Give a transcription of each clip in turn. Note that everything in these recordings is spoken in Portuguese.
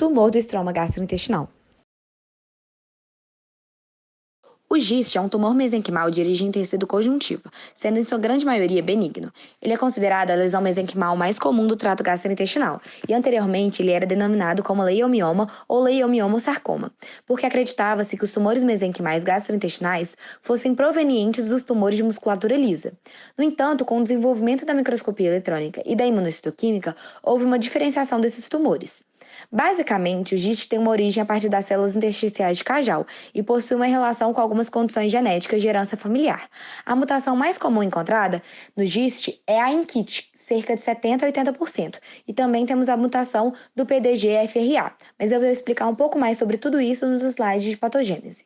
tumor do estroma gastrointestinal. O GIST é um tumor mesenquimal de origem em tecido conjuntivo, sendo em sua grande maioria benigno. Ele é considerado a lesão mesenquimal mais comum do trato gastrointestinal, e anteriormente ele era denominado como leiomioma ou leiomiomosarcoma, porque acreditava-se que os tumores mesenquimais gastrointestinais fossem provenientes dos tumores de musculatura lisa. No entanto, com o desenvolvimento da microscopia eletrônica e da imunohistoquímica, houve uma diferenciação desses tumores. Basicamente, o GIST tem uma origem a partir das células intersticiais de Cajal e possui uma relação com algumas condições genéticas de herança familiar. A mutação mais comum encontrada no GIST é a INKIT, cerca de 70 a 80%, e também temos a mutação do PDG-FRA, mas eu vou explicar um pouco mais sobre tudo isso nos slides de patogênese.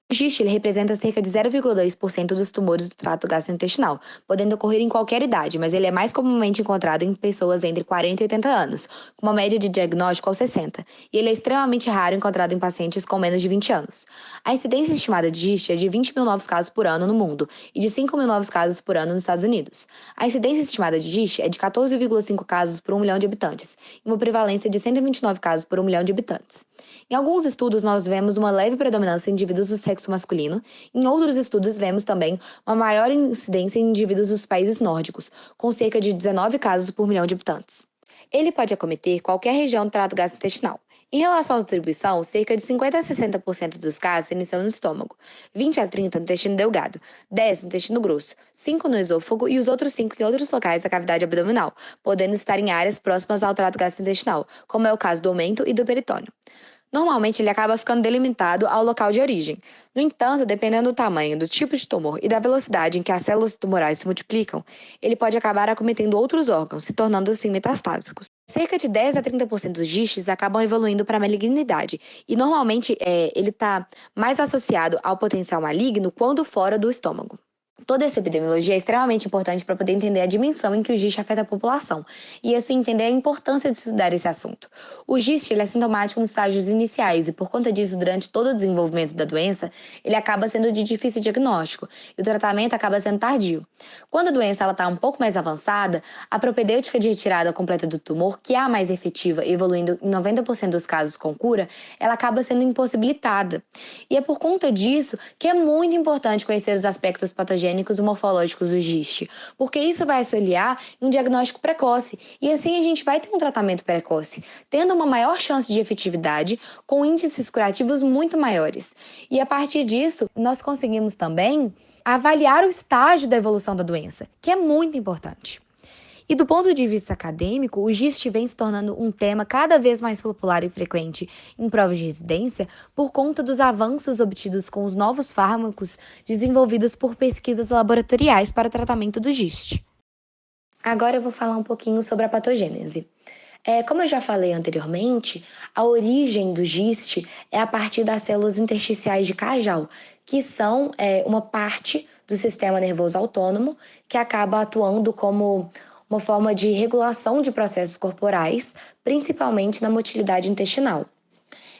O GIST representa cerca de 0,2% dos tumores do trato gastrointestinal, podendo ocorrer em qualquer idade, mas ele é mais comumente encontrado em pessoas entre 40 e 80 anos, com uma média de diagnóstico aos 60, e ele é extremamente raro encontrado em pacientes com menos de 20 anos. A incidência estimada de GIST é de 20 mil novos casos por ano no mundo e de 5 mil novos casos por ano nos Estados Unidos. A incidência estimada de GIST é de 14,5 casos por 1 milhão de habitantes, e uma prevalência de 129 casos por 1 milhão de habitantes. Em alguns estudos, nós vemos uma leve predominância em indivíduos do sexo masculino. Em outros estudos, vemos também uma maior incidência em indivíduos dos países nórdicos, com cerca de 19 casos por milhão de habitantes. Ele pode acometer qualquer região do trato gastrointestinal. Em relação à distribuição, cerca de 50 a 60% dos casos se iniciam no estômago, 20 a 30% no intestino delgado, 10% no intestino grosso, 5% no esôfago e os outros 5% em outros locais da cavidade abdominal, podendo estar em áreas próximas ao trato gastrointestinal, como é o caso do oumento e do peritônio. Normalmente, ele acaba ficando delimitado ao local de origem. No entanto, dependendo do tamanho, do tipo de tumor e da velocidade em que as células tumorais se multiplicam, ele pode acabar acometendo outros órgãos, se tornando assim metastásicos. Cerca de 10 a 30% dos GISTs acabam evoluindo para a malignidade, e normalmente ele está mais associado ao potencial maligno quando fora do estômago. Toda essa epidemiologia é extremamente importante para poder entender a dimensão em que o GIST afeta a população e, assim, entender a importância de estudar esse assunto. O GIST é sintomático nos estágios iniciais e, por conta disso, durante todo o desenvolvimento da doença, ele acaba sendo de difícil diagnóstico e o tratamento acaba sendo tardio. Quando a doença está um pouco mais avançada, a propedêutica de retirada completa do tumor, que é a mais efetiva, evoluindo em 90% dos casos com cura, ela acaba sendo impossibilitada. E é por conta disso que é muito importante conhecer os aspectos patogênicos e morfológicos do GIST, porque isso vai auxiliar em um diagnóstico precoce, e assim a gente vai ter um tratamento precoce, tendo uma maior chance de efetividade, com índices curativos muito maiores. E a partir disso, nós conseguimos também avaliar o estágio da evolução da doença, que é muito importante. E do ponto de vista acadêmico, o GIST vem se tornando um tema cada vez mais popular e frequente em provas de residência por conta dos avanços obtidos com os novos fármacos desenvolvidos por pesquisas laboratoriais para o tratamento do GIST. Agora eu vou falar um pouquinho sobre a patogênese. Como eu já falei anteriormente, a origem do GIST é a partir das células intersticiais de Cajal, que são uma parte do sistema nervoso autônomo que acaba atuando como uma forma de regulação de processos corporais, principalmente na motilidade intestinal.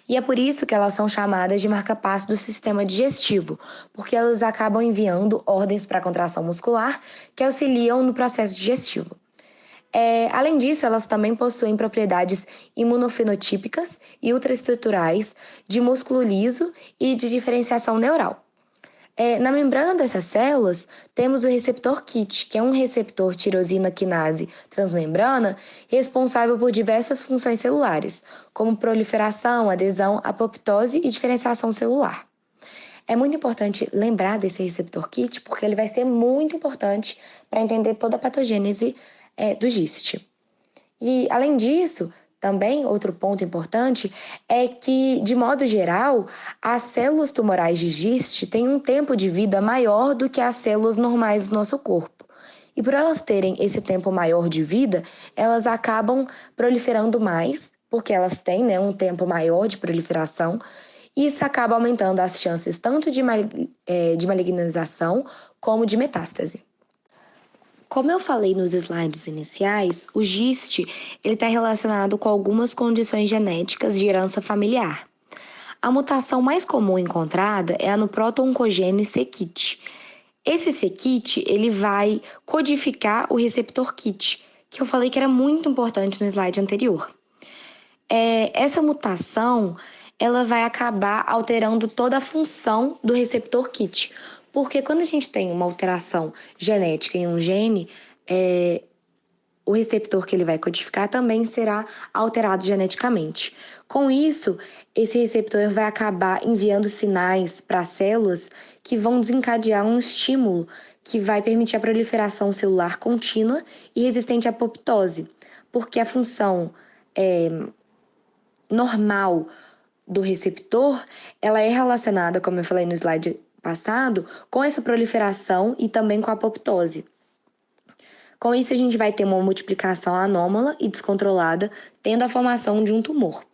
E é por isso que elas são chamadas de marca-passo do sistema digestivo, porque elas acabam enviando ordens para a contração muscular que auxiliam no processo digestivo. Além disso, elas também possuem propriedades imunofenotípicas e ultraestruturais de músculo liso e de diferenciação neural. Na membrana dessas células, temos o receptor KIT, que é um receptor tirosina quinase transmembrana responsável por diversas funções celulares, como proliferação, adesão, apoptose e diferenciação celular. É muito importante lembrar desse receptor KIT, porque ele vai ser muito importante para entender toda a patogênese do GIST. E, além disso, também, outro ponto importante é que, de modo geral, as células tumorais de GIST têm um tempo de vida maior do que as células normais do nosso corpo. E por elas terem esse tempo maior de vida, elas acabam proliferando mais, porque elas têm um tempo maior de proliferação, e isso acaba aumentando as chances tanto de malignização como de metástase. Como eu falei nos slides iniciais, o GIST está relacionado com algumas condições genéticas de herança familiar. A mutação mais comum encontrada é a no proto-oncogene c-KIT. Esse c-KIT ele vai codificar o receptor KIT, que eu falei que era muito importante no slide anterior. essa mutação ela vai acabar alterando toda a função do receptor KIT. Porque quando a gente tem uma alteração genética em um gene, o receptor que ele vai codificar também será alterado geneticamente. Com isso, esse receptor vai acabar enviando sinais para as células que vão desencadear um estímulo que vai permitir a proliferação celular contínua e resistente à apoptose, porque a função normal do receptor, ela é relacionada, como eu falei no slide passado, com essa proliferação e também com a apoptose. Com isso, a gente vai ter uma multiplicação anômala e descontrolada, tendo a formação de um tumor.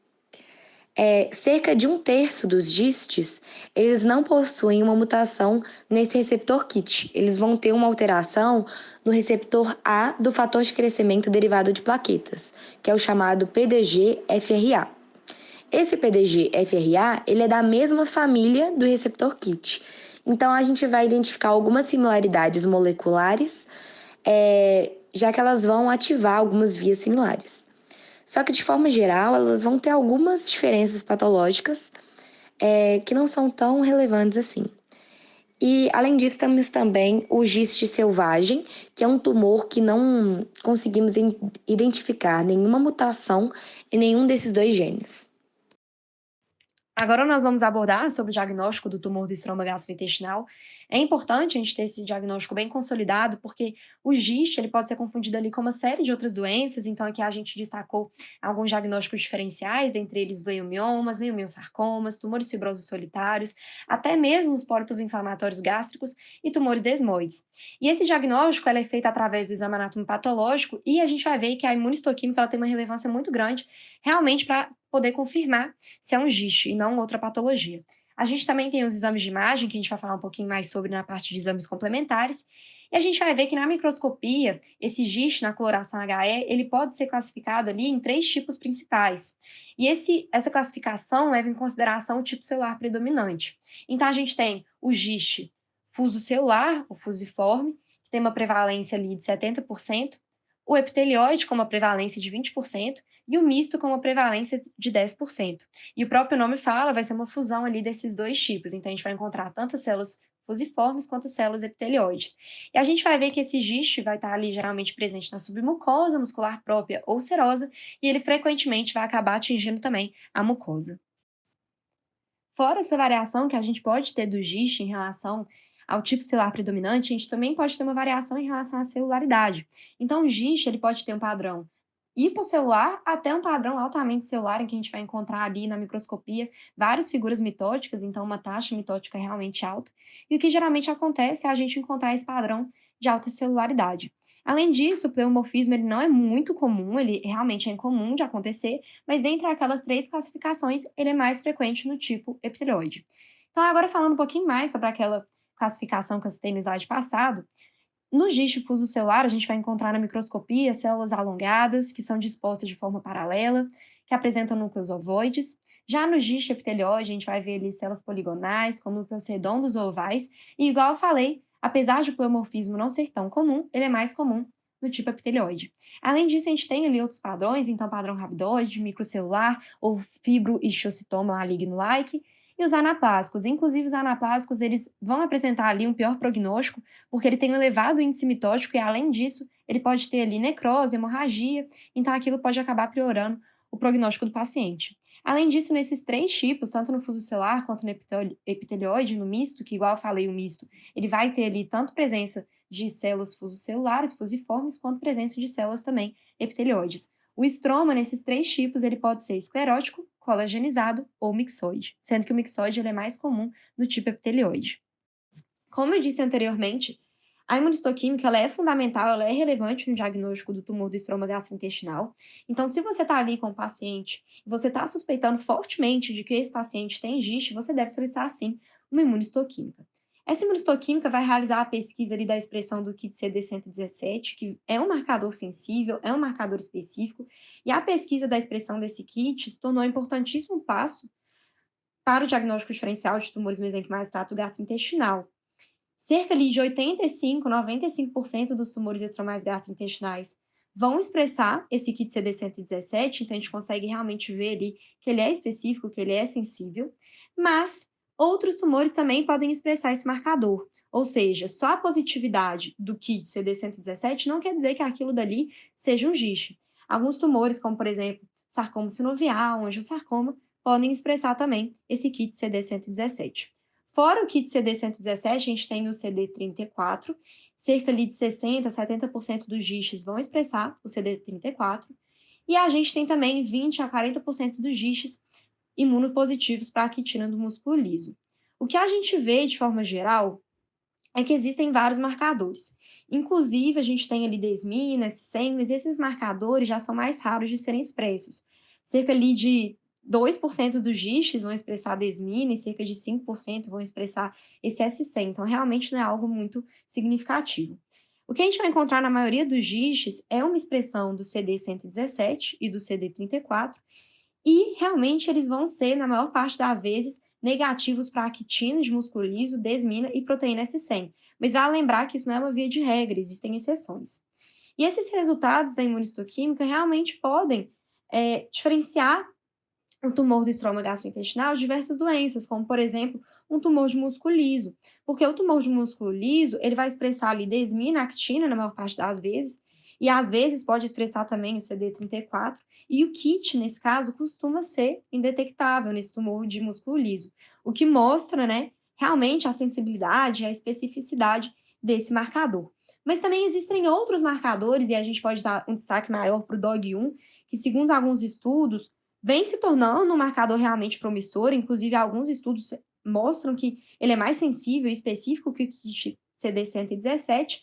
Cerca de 1/3 dos GISTs, eles não possuem uma mutação nesse receptor KIT. Eles vão ter uma alteração no receptor A do fator de crescimento derivado de plaquetas, que é o chamado PDG-FRA. Esse PDG-FRA, ele é da mesma família do receptor KIT. Então, a gente vai identificar algumas similaridades moleculares, já que elas vão ativar algumas vias similares. Só que, de forma geral, elas vão ter algumas diferenças patológicas que não são tão relevantes assim. E, além disso, temos também o GIST selvagem, que é um tumor que não conseguimos identificar nenhuma mutação em nenhum desses dois genes. Agora nós vamos abordar sobre o diagnóstico do tumor do estroma gastrointestinal. É importante a gente ter esse diagnóstico bem consolidado, porque o GIST ele pode ser confundido ali com uma série de outras doenças, então aqui a gente destacou alguns diagnósticos diferenciais, dentre eles leiomiomas, leiomiosarcomas, tumores fibrosos solitários, até mesmo os pólipos inflamatórios gástricos e tumores desmoides. E esse diagnóstico é feito através do exame anatômico patológico e a gente vai ver que a imunistoquímica ela tem uma relevância muito grande realmente para poder confirmar se é um GIST e não outra patologia. A gente também tem os exames de imagem, que a gente vai falar um pouquinho mais sobre na parte de exames complementares, e a gente vai ver que na microscopia, esse GIST na coloração HE, ele pode ser classificado ali em 3 tipos principais. E essa classificação leva em consideração o tipo celular predominante. Então, a gente tem o GIST fuso celular, o fusiforme, que tem uma prevalência ali de 70%, o epitelioide com uma prevalência de 20%, e o misto com uma prevalência de 10%. E o próprio nome fala, vai ser uma fusão ali desses dois tipos. Então, a gente vai encontrar tanto as células fusiformes quanto as células epitelioides. E a gente vai ver que esse GIST vai estar ali geralmente presente na submucosa muscular própria ou serosa, e ele frequentemente vai acabar atingindo também a mucosa. Fora essa variação que a gente pode ter do GIST em relação ao tipo celular predominante, a gente também pode ter uma variação em relação à celularidade. Então, o GIST ele pode ter um padrão hiposselular até um padrão altamente celular, em que a gente vai encontrar ali na microscopia várias figuras mitóticas, então uma taxa mitótica realmente alta. E o que geralmente acontece é a gente encontrar esse padrão de alta celularidade. Além disso, o pleomorfismo ele não é muito comum, ele realmente é incomum de acontecer, mas dentre aquelas 3 classificações, ele é mais frequente no tipo epiteloide. Então, agora falando um pouquinho mais sobre aquela classificação que eu citei no slide passado, no GIST difuso celular, a gente vai encontrar na microscopia células alongadas, que são dispostas de forma paralela, que apresentam núcleos ovoides. Já no GIST epitelioide, a gente vai ver ali células poligonais, com núcleos redondos ou ovais. E, igual eu falei, apesar de o pleomorfismo não ser tão comum, ele é mais comum no tipo epitelioide. Além disso, a gente tem ali outros padrões, então padrão rabidoide, microcelular ou fibrohistiocytoma maligno-like, e os anaplásicos. Inclusive, os anaplásicos, eles vão apresentar ali um pior prognóstico, porque ele tem um elevado índice mitótico e, além disso, ele pode ter ali necrose, hemorragia, então aquilo pode acabar piorando o prognóstico do paciente. Além disso, nesses 3 tipos, tanto no fuso celular quanto no epitelioide, no misto, que igual eu falei, o misto, ele vai ter ali tanto presença de células fusocelulares, fusiformes, quanto presença de células também epitelioides. O estroma, nesses 3 tipos, ele pode ser esclerótico, colagenizado ou mixoide, sendo que o mixoide ele é mais comum no tipo epitelioide. Como eu disse anteriormente, a imunistoquímica ela é fundamental, ela é relevante no diagnóstico do tumor do estroma gastrointestinal. Então, se você está ali com o paciente e você está suspeitando fortemente de que esse paciente tem GIST, você deve solicitar, sim, uma imunistoquímica. Essa imunistoquímica vai realizar a pesquisa ali da expressão do kit CD117, que é um marcador sensível, é um marcador específico, e a pesquisa da expressão desse kit se tornou um importantíssimo passo para o diagnóstico diferencial de tumores mesenquimais do trato gastrointestinal. Cerca ali de 85, 95% dos tumores estromais gastrointestinais vão expressar esse kit CD117, então a gente consegue realmente ver ali que ele é específico, que ele é sensível, mas outros tumores também podem expressar esse marcador. Ou seja, só a positividade do kit CD117 não quer dizer que aquilo dali seja um GIST. Alguns tumores, como por exemplo, sarcoma sinovial, angiosarcoma, podem expressar também esse kit CD117. Fora o kit CD117, a gente tem o CD34, cerca ali de 60% a 70% dos GISTs vão expressar o CD34, e a gente tem também 20% a 40% dos GISTs imunopositivos para a quitina do músculo liso. O que a gente vê de forma geral é que existem vários marcadores. Inclusive, a gente tem ali desmina, S100, mas esses marcadores já são mais raros de serem expressos. Cerca ali de 2% dos GISTs vão expressar desmina e cerca de 5% vão expressar esse S100. Então, realmente não é algo muito significativo. O que a gente vai encontrar na maioria dos GISTs é uma expressão do CD117 e do CD34, e realmente eles vão ser, na maior parte das vezes, negativos para actina de músculo liso, desmina e proteína S100. Mas vale lembrar que isso não é uma via de regra, existem exceções. E esses resultados da imunistoquímica realmente podem diferenciar o tumor do estroma gastrointestinal de diversas doenças, como, por exemplo, um tumor de músculo liso. Porque o tumor de músculo liso, ele vai expressar ali desmina, actina, na maior parte das vezes, e às vezes pode expressar também o CD34, e o KIT, nesse caso, costuma ser indetectável nesse tumor de músculo liso, o que mostra, né, realmente a sensibilidade, a especificidade desse marcador. Mas também existem outros marcadores, e a gente pode dar um destaque maior para o DOG1, que, segundo alguns estudos, vem se tornando um marcador realmente promissor, inclusive alguns estudos mostram que ele é mais sensível e específico que o kit CD117,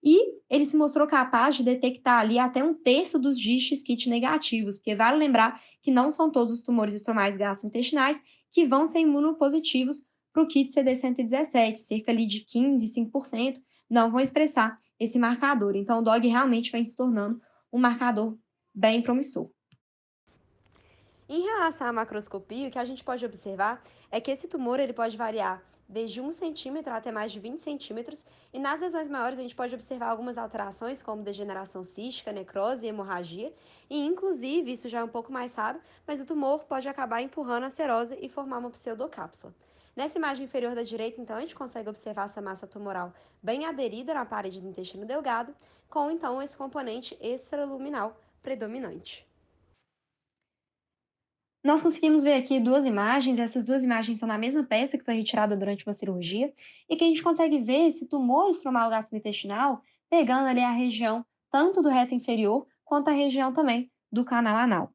e ele se mostrou capaz de detectar ali até um terço dos GISTs kit negativos, porque vale lembrar que não são todos os tumores estromais gastrointestinais que vão ser imunopositivos para o kit CD117, cerca ali de 15, 5% não vão expressar esse marcador. Então, o DOG realmente vem se tornando um marcador bem promissor. Em relação à macroscopia, o que a gente pode observar é que esse tumor ele pode variar desde 1 centímetro até mais de 20 centímetros, e nas lesões maiores a gente pode observar algumas alterações, como degeneração cística, necrose e hemorragia, e inclusive, isso já é um pouco mais raro, mas o tumor pode acabar empurrando a serose e formar uma pseudocápsula. Nessa imagem inferior da direita, então, a gente consegue observar essa massa tumoral bem aderida na parede do intestino delgado, com então esse componente extraluminal predominante. Nós conseguimos ver aqui duas imagens, essas duas imagens são na mesma peça que foi retirada durante uma cirurgia, e que a gente consegue ver esse tumor estromal gastrointestinal pegando ali a região tanto do reto inferior quanto a região também do canal anal.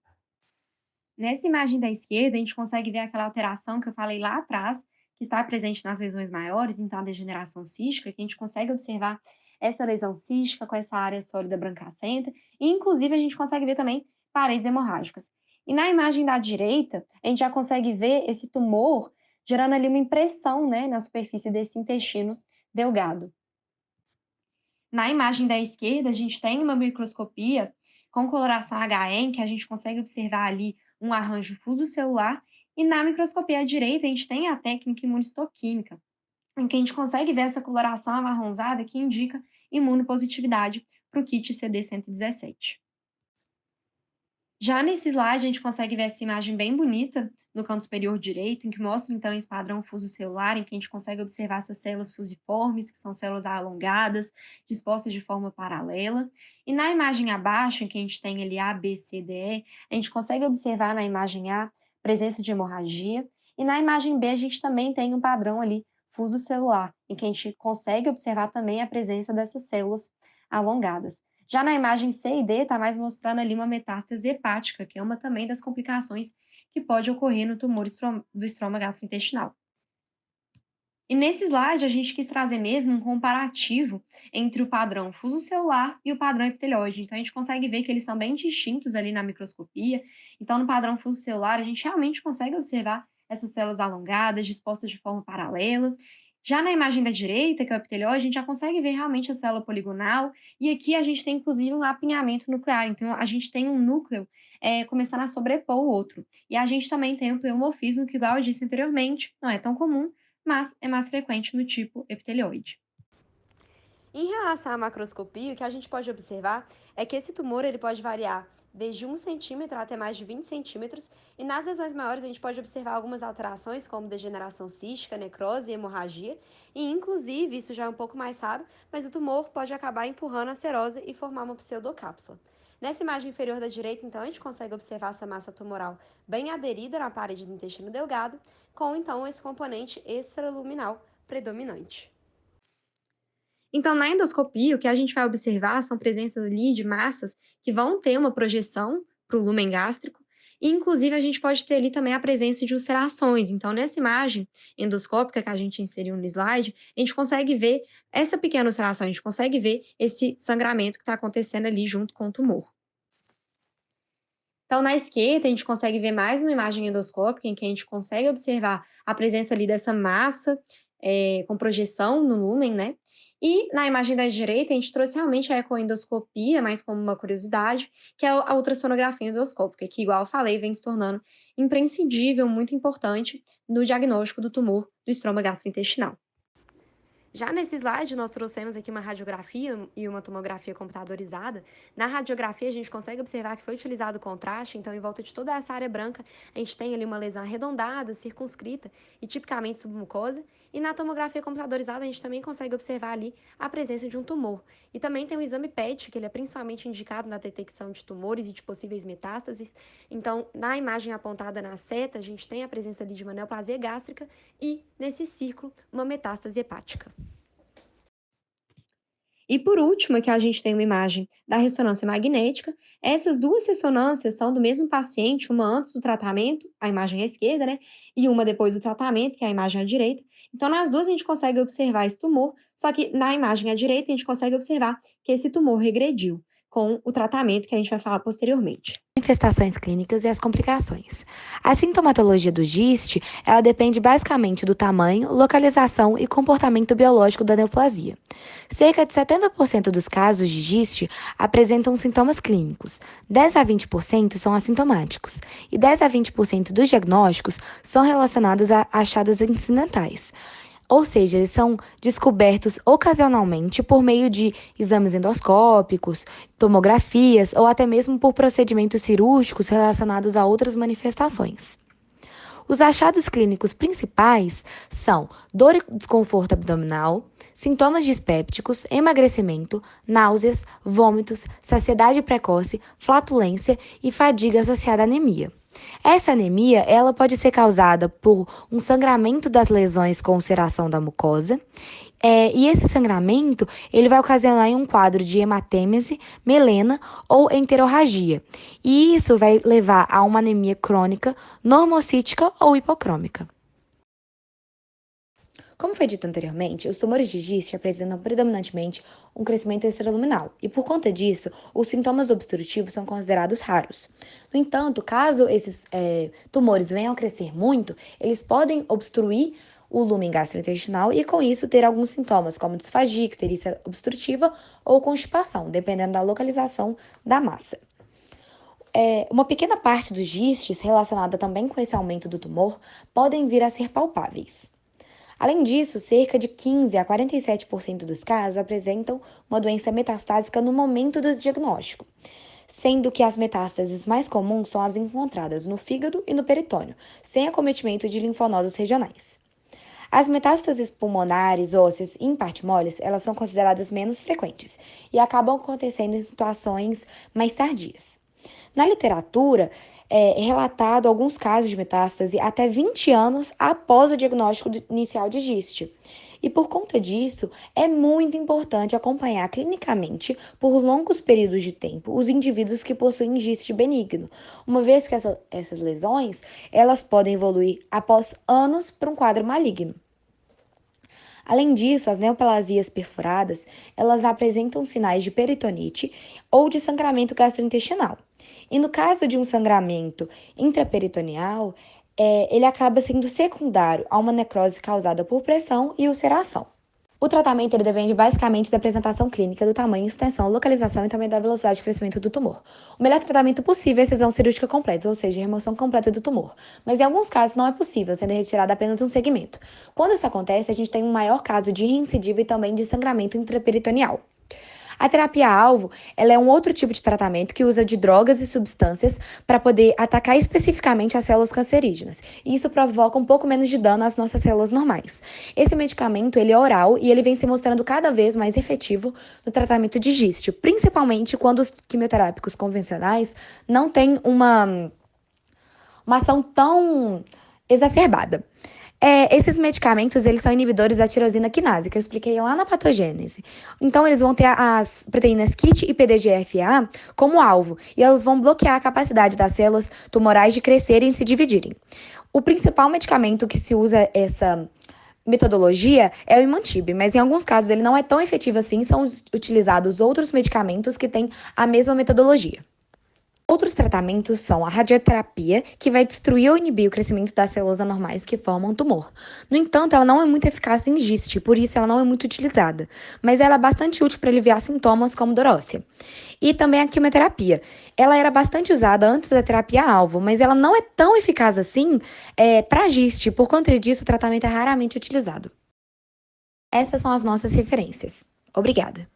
Nessa imagem da esquerda, a gente consegue ver aquela alteração que eu falei lá atrás, que está presente nas lesões maiores, então a degeneração cística, que a gente consegue observar essa lesão cística com essa área sólida brancacenta, e inclusive a gente consegue ver também paredes hemorrágicas. E na imagem da direita, a gente já consegue ver esse tumor gerando ali uma impressão, né, na superfície desse intestino delgado. Na imagem da esquerda, a gente tem uma microscopia com coloração HM, que a gente consegue observar ali um arranjo fuso-celular, e na microscopia à direita, a gente tem a técnica imunistoquímica, em que a gente consegue ver essa coloração amarronzada que indica imunopositividade para o kit CD117. Já nesse slide, a gente consegue ver essa imagem bem bonita no canto superior direito, em que mostra então esse padrão fuso celular, em que a gente consegue observar essas células fusiformes, que são células alongadas, dispostas de forma paralela. E na imagem abaixo, em que a gente tem ali A, B, C, D, E, a gente consegue observar na imagem A presença de hemorragia, e na imagem B a gente também tem um padrão ali fuso celular, em que a gente consegue observar também a presença dessas células alongadas. Já na imagem C e D, está mais mostrando ali uma metástase hepática, que é uma também das complicações que pode ocorrer no tumor do estroma gastrointestinal. E nesse slide, a gente quis trazer mesmo um comparativo entre o padrão fuso-celular e o padrão epitelioide. Então, a gente consegue ver que eles são bem distintos ali na microscopia. Então, no padrão fuso-celular, a gente realmente consegue observar essas células alongadas, dispostas de forma paralela. Já na imagem da direita, que é o epitelioide, a gente já consegue ver realmente a célula poligonal. E aqui a gente tem, inclusive, um apinhamento nuclear. Então, a gente tem um núcleo começando a sobrepor o outro. E a gente também tem o pleomorfismo, que, igual eu disse anteriormente, não é tão comum, mas é mais frequente no tipo epitelioide. Em relação à macroscopia, o que a gente pode observar é que esse tumor ele pode variar desde 1 centímetro até mais de 20 centímetros, e nas lesões maiores a gente pode observar algumas alterações, como degeneração cística, necrose e hemorragia, e inclusive, isso já é um pouco mais raro, mas o tumor pode acabar empurrando a serose e formar uma pseudocápsula. Nessa imagem inferior da direita, então, a gente consegue observar essa massa tumoral bem aderida na parede do intestino delgado, com então esse componente extraluminal predominante. Então, na endoscopia, o que a gente vai observar são presenças ali de massas que vão ter uma projeção para o lumen gástrico, e inclusive a gente pode ter ali também a presença de ulcerações. Então, nessa imagem endoscópica que a gente inseriu no slide, a gente consegue ver essa pequena ulceração, a gente consegue ver esse sangramento que está acontecendo ali junto com o tumor. Então, na esquerda, a gente consegue ver mais uma imagem endoscópica em que a gente consegue observar a presença ali dessa massa, com projeção no lúmen, né. E na imagem da direita, a gente trouxe realmente a ecoendoscopia, mais como uma curiosidade, que é a ultrassonografia endoscópica, que, igual eu falei, vem se tornando imprescindível, muito importante no diagnóstico do tumor do estroma gastrointestinal. Já nesse slide, nós trouxemos aqui uma radiografia e uma tomografia computadorizada. Na radiografia, a gente consegue observar que foi utilizado contraste, então, em volta de toda essa área branca, a gente tem ali uma lesão arredondada, circunscrita e tipicamente submucosa. E na tomografia computadorizada, a gente também consegue observar ali a presença de um tumor. E também tem o exame PET, que ele é principalmente indicado na detecção de tumores e de possíveis metástases. Então, na imagem apontada na seta, a gente tem a presença ali de uma neoplasia gástrica e, nesse círculo, uma metástase hepática. E por último, aqui a gente tem uma imagem da ressonância magnética. Essas duas ressonâncias são do mesmo paciente, uma antes do tratamento, a imagem à esquerda, né? E uma depois do tratamento, que é a imagem à direita. Então, nas duas a gente consegue observar esse tumor, só que na imagem à direita a gente consegue observar que esse tumor regrediu com o tratamento que a gente vai falar posteriormente. Manifestações clínicas e as complicações. A sintomatologia do GIST, ela depende basicamente do tamanho, localização e comportamento biológico da neoplasia. Cerca de 70% dos casos de GIST apresentam sintomas clínicos, 10 a 20% são assintomáticos e 10 a 20% dos diagnósticos são relacionados a achados incidentais. Ou seja, eles são descobertos ocasionalmente por meio de exames endoscópicos, tomografias ou até mesmo por procedimentos cirúrgicos relacionados a outras manifestações. Os achados clínicos principais são dor e desconforto abdominal, sintomas dispépticos, emagrecimento, náuseas, vômitos, saciedade precoce, flatulência e fadiga associada à anemia. Essa anemia, ela pode ser causada por um sangramento das lesões com ulceração da mucosa, e esse sangramento, ele vai ocasionar um quadro de hematêmese, melena ou enterorragia. E isso vai levar a uma anemia crônica, normocítica ou hipocrômica. Como foi dito anteriormente, os tumores de GIST apresentam predominantemente um crescimento extraluminal, e por conta disso, os sintomas obstrutivos são considerados raros. No entanto, caso esses tumores venham a crescer muito, eles podem obstruir o lumen gastrointestinal e, com isso, ter alguns sintomas, como disfagia, icterícia obstrutiva ou constipação, dependendo da localização da massa. Uma pequena parte dos gistes, relacionada também com esse aumento do tumor, podem vir a ser palpáveis. Além disso, cerca de 15 a 47% dos casos apresentam uma doença metastásica no momento do diagnóstico, sendo que as metástases mais comuns são as encontradas no fígado e no peritônio, sem acometimento de linfonodos regionais. As metástases pulmonares, ósseas e em parte moles, elas são consideradas menos frequentes e acabam acontecendo em situações mais tardias. Na literatura, é relatado alguns casos de metástase até 20 anos após o diagnóstico inicial de GIST. E por conta disso, é muito importante acompanhar clinicamente por longos períodos de tempo os indivíduos que possuem GIST benigno, uma vez que essas lesões elas podem evoluir após anos para um quadro maligno. Além disso, as neoplasias perfuradas, elas apresentam sinais de peritonite ou de sangramento gastrointestinal. E no caso de um sangramento intraperitoneal, ele acaba sendo secundário a uma necrose causada por pressão e ulceração. O tratamento ele depende basicamente da apresentação clínica, do tamanho, extensão, localização e também da velocidade de crescimento do tumor. O melhor tratamento possível é a excisão cirúrgica completa, ou seja, a remoção completa do tumor. Mas em alguns casos não é possível, sendo retirado apenas um segmento. Quando isso acontece, a gente tem um maior caso de reincidiva e também de sangramento intraperitoneal. A terapia-alvo, ela é um outro tipo de tratamento que usa de drogas e substâncias para poder atacar especificamente as células cancerígenas. E isso provoca um pouco menos de dano às nossas células normais. Esse medicamento, ele é oral e ele vem se mostrando cada vez mais efetivo no tratamento de GIST, principalmente quando os quimioterápicos convencionais não têm uma ação tão exacerbada. Esses medicamentos, eles são inibidores da tirosina quinase, que eu expliquei lá na patogênese. Então, eles vão ter as proteínas KIT e PDGFA como alvo, e elas vão bloquear a capacidade das células tumorais de crescerem e se dividirem. O principal medicamento que se usa essa metodologia é o Imantibe, mas em alguns casos ele não é tão efetivo assim, são utilizados outros medicamentos que têm a mesma metodologia. Outros tratamentos são a radioterapia, que vai destruir ou inibir o crescimento das células anormais que formam tumor. No entanto, ela não é muito eficaz em GIST, por isso ela não é muito utilizada, mas ela é bastante útil para aliviar sintomas como dor óssea. E também a quimioterapia. Ela era bastante usada antes da terapia-alvo, mas ela não é tão eficaz assim para GIST, por conta disso o tratamento é raramente utilizado. Essas são as nossas referências. Obrigada!